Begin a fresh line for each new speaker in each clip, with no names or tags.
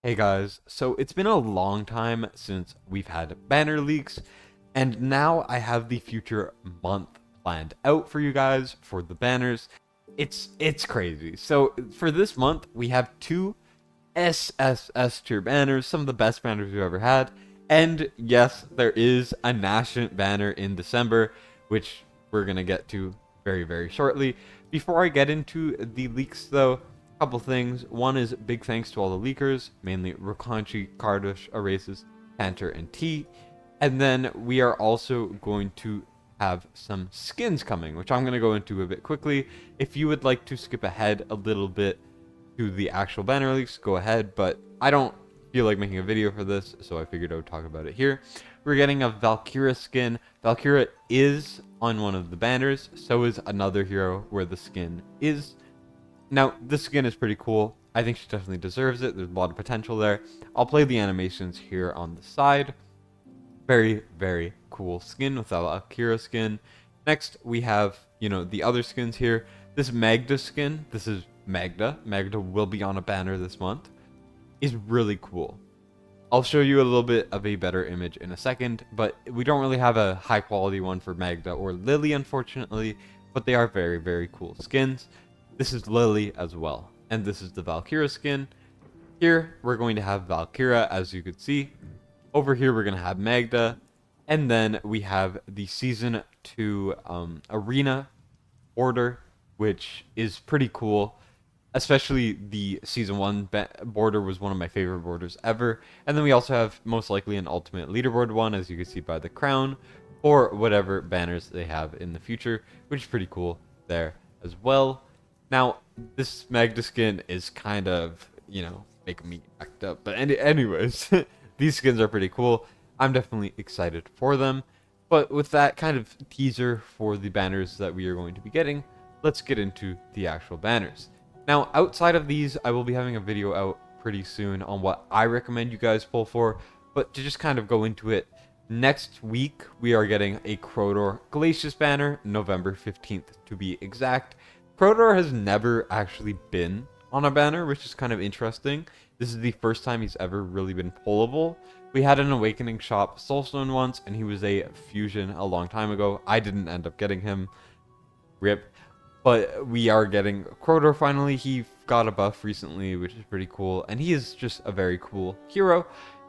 Hey guys, so it's been a long time since we've had banner leaks, and now I have the future month planned out for you guys for the banners. It's crazy. So for this month, we have two SSS tier banners, some of the best banners we've ever had, and yes, there is a nascent banner in December, which we're gonna get to very shortly. Before I get into the leaks though, couple things. One is big thanks to all the leakers, mainly Rakanchi, Kardush, Erases, Cantor, and T. And then we are also going to have some skins coming, which I'm going to go into a bit quickly. If you would like to skip ahead a little bit to the actual banner leaks, go ahead, but I don't feel like making a video for this, so I figured I would talk about it here. We're getting a Valkyrie skin. Valkyrie is on one of the banners, so is another hero where the skin is. Now, this skin is pretty cool. I think she definitely deserves it. There's a lot of potential there. I'll play the animations here on the side. Very cool skin with the Akira skin. Next, we have, the other skins here. This Magda skin, this is Magda. Magda will be on a banner this month. Is really cool. I'll show you a little bit of a better image in a second, but we don't really have a high quality one for Magda or Lily, unfortunately, but they are very cool skins. This is Lily as well, and this is the Valkyrie skin. Here, we're going to have Valkyrie, as you could see. Over here, we're going to have Magda, and then we have the Season 2 Arena border, which is pretty cool. Especially the Season 1 border was one of my favorite borders ever. And then we also have, most likely, an Ultimate Leaderboard one, as you can see by the crown, or whatever banners they have in the future, which is pretty cool there as well. Now, this Magda skin is kind of, making me act up. But anyways, these skins are pretty cool. I'm definitely excited for them. But with that kind of teaser for the banners that we are going to be getting, let's get into the actual banners. Now, outside of these, I will be having a video out pretty soon on what I recommend you guys pull for. But to just kind of go into it, next week, we are getting a Coridor Glacius banner, November 15th to be exact. Coridor has never actually been on a banner, which is kind of interesting. This is the first time he's ever really been pullable. We had an Awakening Shop Soulstone once, and he was a fusion a long time ago. I didn't end up getting him. RIP. But we are getting Coridor finally. He got a buff recently, which is pretty cool. And he is just a very cool hero.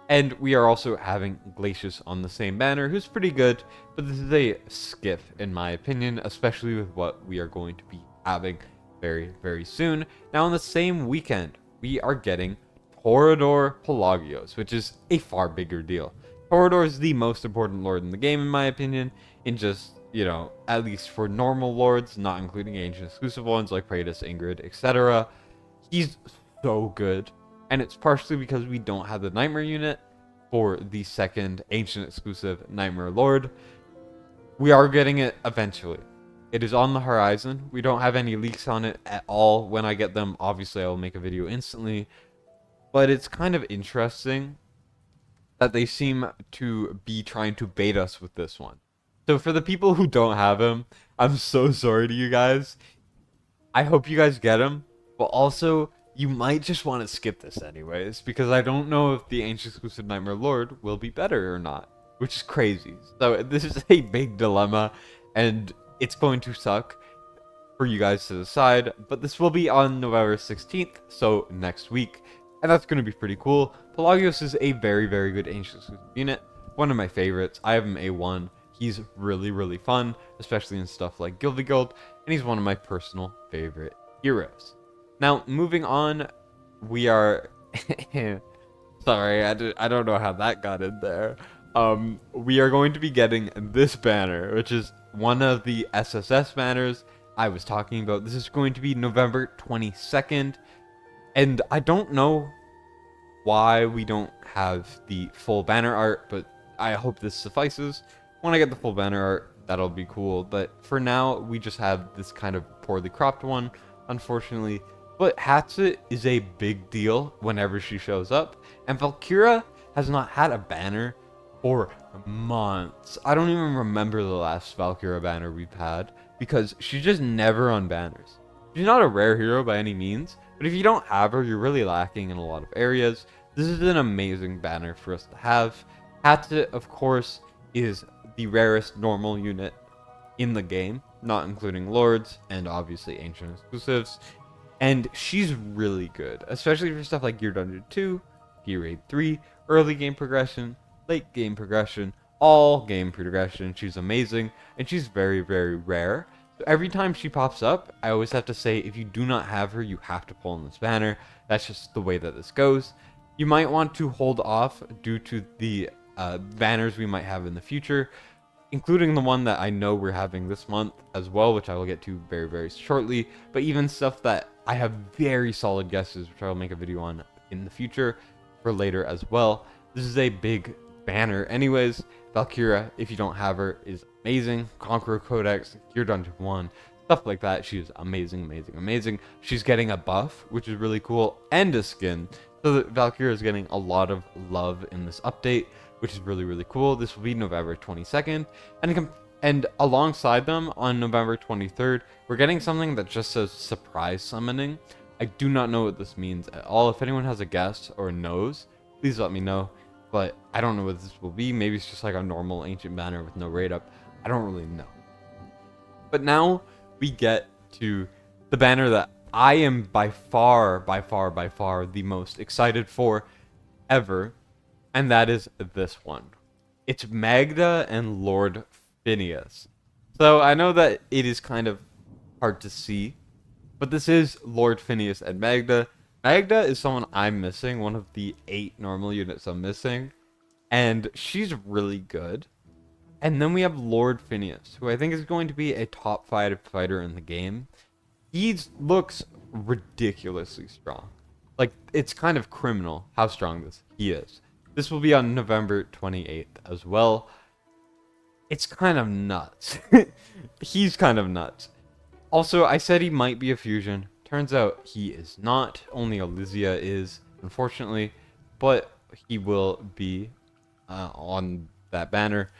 And we are also having Glacius on the same banner, who's pretty good. But this is a skiff, in my opinion, especially with what we are going to be having very soon. Now, on the same weekend, we are getting Coridor Pelagios, which is a far bigger deal. Coridor is the most important lord in the game, in my opinion, in just, at least for normal lords, not including ancient exclusive ones like Praetus, Ingrid, etc. He's so good, and it's partially because we don't have the Nightmare unit for the second ancient exclusive Nightmare Lord. We are getting it eventually. It is on the horizon. We don't have any leaks on it at all. When I get them, obviously I will make a video instantly. But it's kind of interesting that they seem to be trying to bait us with this one. So for the people who don't have him, I'm so sorry to you guys. I hope you guys get him. But also, you might just want to skip this anyways, because I don't know if the Ancient Exclusive Nightmare Lord will be better or not, which is crazy. So this is a big dilemma, and it's going to suck for you guys to decide, but this will be on November 16th, so next week, and that's going to be pretty cool. Pelagios is a very good ancient exclusive unit, one of my favorites. I have him A1. He's really fun, especially in stuff like Gilded Guild, and he's one of my personal favorite heroes. Now, moving on, we are... Sorry, I don't know how that got in there. We are going to be getting this banner, which is one of the SSS banners I was talking about. This is going to be November 22nd, and I don't know why we don't have the full banner art, but I hope this suffices. When I get the full banner art, that'll be cool, but for now, we just have this kind of poorly cropped one, unfortunately. But Hatset is a big deal whenever she shows up, and Valkyrie has not had a banner for months. I don't even remember the last Valkyrie banner we've had, because she's just never on banners. She's not a rare hero by any means, but if you don't have her, you're really lacking in a lot of areas. This is an amazing banner for us to have. Hatchet, of course, is the rarest normal unit in the game, not including Lords and obviously Ancient exclusives. And she's really good, especially for stuff like Gear Dungeon 2, Gear Raid 3, early game progression, late game progression, all game progression. She's amazing, and she's very, very rare. So every time she pops up, I always have to say, if you do not have her, you have to pull in this banner. That's just the way that this goes. You might want to hold off due to the banners we might have in the future, including the one that I know we're having this month as well, which I will get to very, very shortly. But even stuff that I have very solid guesses, which I will make a video on in the future for later as well. This is a big banner. Anyways, Valkyrie, if you don't have her, is amazing. Conqueror Codex, Gear Dungeon 1, stuff like that. She is amazing, amazing, amazing. She's getting a buff, which is really cool, and a skin. So that Valkyrie is getting a lot of love in this update, which is really, really cool. This will be November 22nd. And alongside them, on November 23rd, we're getting something that just says surprise summoning. I do not know what this means at all. If anyone has a guess or knows, please let me know. But I don't know what this will be. Maybe it's just like a normal ancient banner with no raid up. I don't really know. But now we get to the banner that I am by far the most excited for ever. And that is this one. It's Magda and Lord Phineas. So I know that it is kind of hard to see, but this is Lord Phineas and Magda. Magda is someone I'm missing, one of the 8 normal units I'm missing, and she's really good. And then we have Lord Phineas, who I think is going to be a top 5 fighter in the game. He looks ridiculously strong. Like, it's kind of criminal how strong he is. This will be on November 28th as well. It's kind of nuts. He's kind of nuts. Also, I said he might be a fusion. Turns out he is not. Only Elysia is, unfortunately. But he will be on that banner.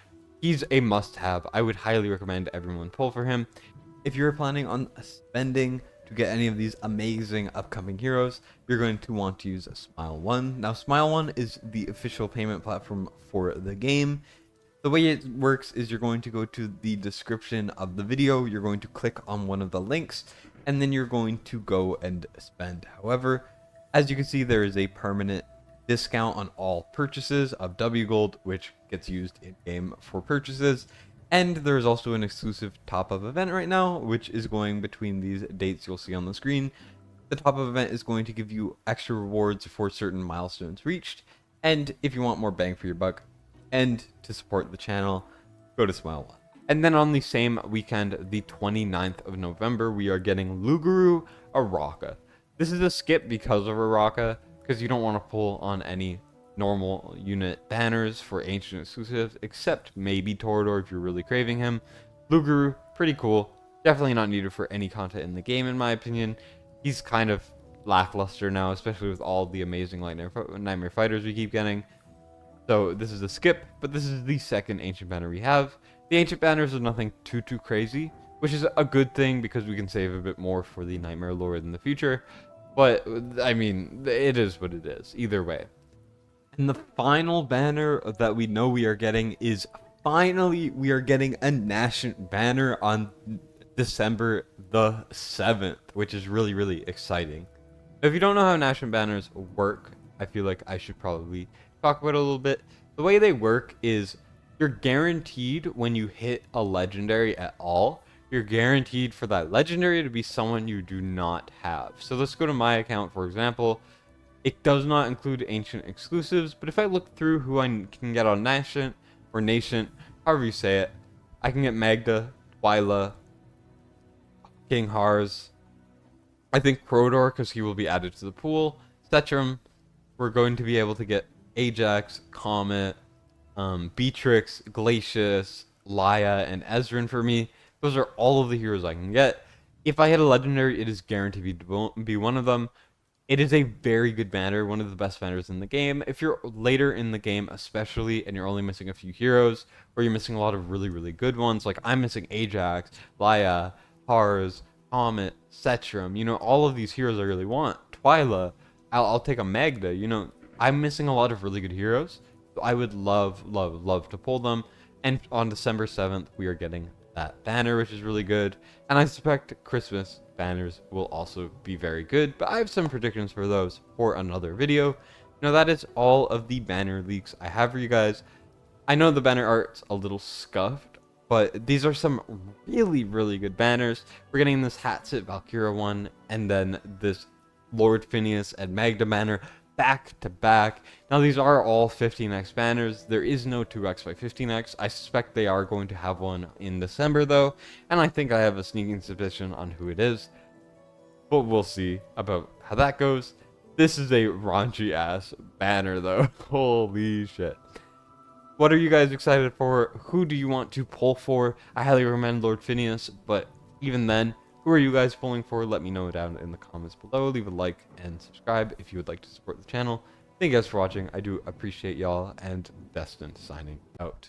He's a must-have. I would highly recommend everyone pull for him. If you're planning on spending to get any of these amazing upcoming heroes, you're going to want to use SmileOne. Now, SmileOne is the official payment platform for the game. The way it works is you're going to go to the description of the video, you're going to click on one of the links, and then you're going to go and spend. However, as you can see, there is a permanent discount on all purchases of W Gold, which gets used in-game for purchases. And there's also an exclusive top-up event right now, which is going between these dates you'll see on the screen. The top-up event is going to give you extra rewards for certain milestones reached. And if you want more bang for your buck and to support the channel, go to SmileOne. And then on the same weekend, the 29th of November, we are getting Luguru Araka. This is a skip because of Araka, because you don't want to pull on any normal unit banners for ancient exclusives, except maybe Coridor if you're really craving him. Luguru, pretty cool. Definitely not needed for any content in the game, in my opinion. He's kind of lackluster now, especially with all the amazing Nightmare Fighters we keep getting. So this is a skip, but this is the second ancient banner we have. The ancient banners are nothing too crazy, which is a good thing because we can save a bit more for the Nightmare Lord in the future. But, I mean, it is what it is, either way. And the final banner that we know we are getting is finally we are getting a Nascent banner on December the 7th, which is really, really exciting. If you don't know how Nascent banners work, I feel like I should probably talk about it a little bit. The way they work is you're guaranteed when you hit a legendary at all, you're guaranteed for that legendary to be someone you do not have. So let's go to my account, for example. It does not include ancient exclusives, but if I look through who I can get on Nascent, or Nascent, however you say it, I can get Magda, Twyla, King Hars, I think Coridor, because he will be added to the pool, Setrum, we're going to be able to get Ajax, Comet, Beatrix, Glacius, Laya, and Ezrein for me. Those are all of the heroes I can get. If I hit a legendary, it is guaranteed to be one of them. It is a very good banner, one of the best banners in the game. If you're later in the game especially, and you're only missing a few heroes, or you're missing a lot of really, really good ones, like I'm missing Ajax, Laya, Hars, Comet, Setrum, you know, all of these heroes I really want. Twyla, I'll take a Magda, you know, I'm missing a lot of really good heroes. So I would love, love, love to pull them. And on December 7th, we are getting that banner, which is really good. And I suspect Christmas banners will also be very good. But I have some predictions for those for another video. Now, that is all of the banner leaks I have for you guys. I know the banner art's a little scuffed, but these are some really, really good banners. We're getting this Hatsit Valkyrie one, and then this Lord Phineas and Magda banner back to back. Now, these are all 15x banners. There is no 2x by 15x. I suspect they are going to have one in December, though, and I think I have a sneaking suspicion on who it is. But we'll see about how that goes. This is a raunchy ass banner, though. Holy shit. What are you guys excited for? Who do you want to pull for? I highly recommend Lord Phineas, but even then, who are you guys pulling for? Let me know down in the comments below. Leave a like and subscribe if you would like to support the channel. Thank you guys for watching. I do appreciate y'all, and Destined signing out.